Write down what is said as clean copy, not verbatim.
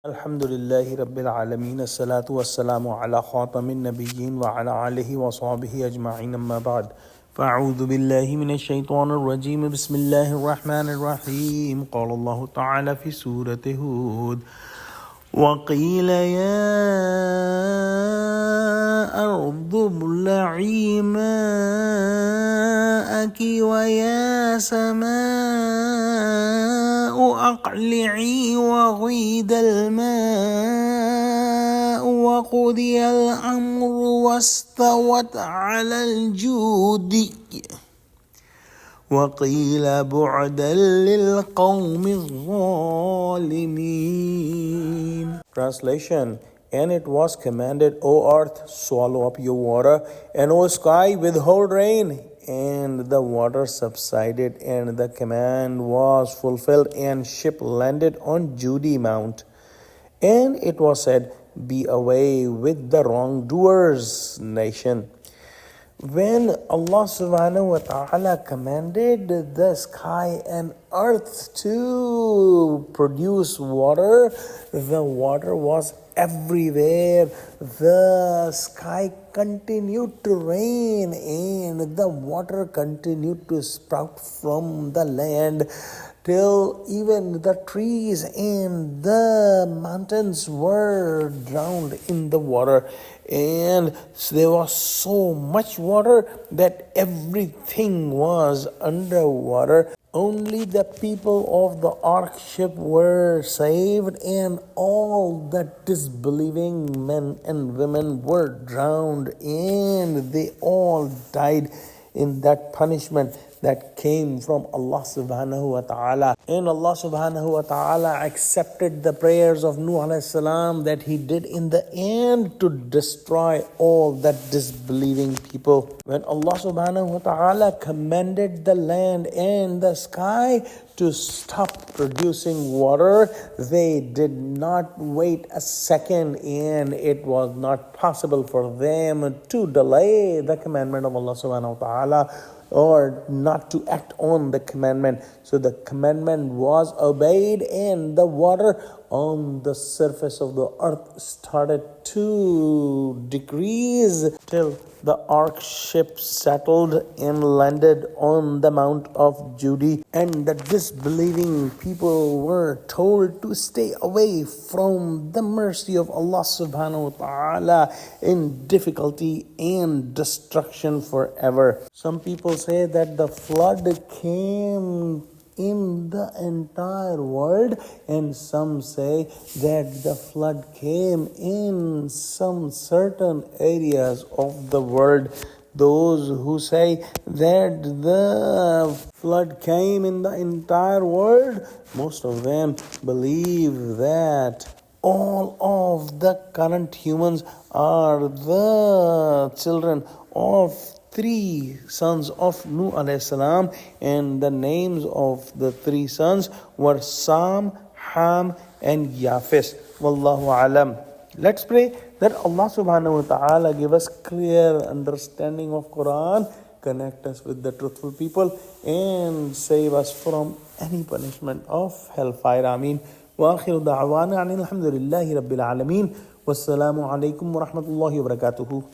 Alhamdulillahi Rabbil Alameen. As-salatu was-salamu ala khatamin nabiyyin wa ala alihi wa sahbihi ajma'in amma ba'd. فأعوذ بالله من الشيطان الرجيم بسم الله الرحمن الرحيم قال الله تعالى في سورة هود وقيل يا أرض ابلعي ماءك ويا سماء أقلعي وغيد الماء وقضي الأمر واستوت على الجود وقيل بعدا للقوم الظالمين. Translation: And it was commanded, O earth, swallow up your water, and O sky, withhold rain. And the water subsided, and the command was fulfilled, and ship landed on Judy Mount. And it was said, Be away with the wrongdoers, nation. When Allah subhanahu wa ta'ala commanded the sky and earth to produce water, the water was everywhere. The sky continued to rain and the water continued to sprout from the land till even the trees and the mountains were drowned in the water. And there was so much water that everything was underwater. Only the people of the ark ship were saved, and all the disbelieving men and women were drowned, and they all died in that punishment that came from Allah subhanahu wa ta'ala. And Allah subhanahu wa ta'ala accepted the prayers of Nuh alayhi salam that he did in the end to destroy all that disbelieving people. When Allah subhanahu wa ta'ala commanded the land and the sky to stop producing water, they did not wait a second, and it was not possible for them to delay the commandment of Allah subhanahu wa ta'ala or not to act on the commandment. So the commandment was obeyed, and the water on the surface of the earth started to decrease till the ark ship settled and landed on the Mount of Judy. And the disbelieving people were told to stay away from the mercy of Allah subhanahu wa ta'ala in difficulty and destruction forever. Some people say that the flood came in the entire world, and some say that the flood came in some certain areas of the world. Those who say that the flood came in the entire world, most of them believe that all of the current humans are the children of three sons of Nuh alayhi salam, and the names of the three sons were Sam, Ham, and Yafis. Wallahu alam. Let's pray that Allah subhanahu wa ta'ala give us clear understanding of Quran, connect us with the truthful people, and save us from any punishment of hellfire. Ameen. Wa akhiru da'wana alhamdulillahi rabbil alameen. Wassalamu alaikum wa rahmatullahi wa barakatuhu.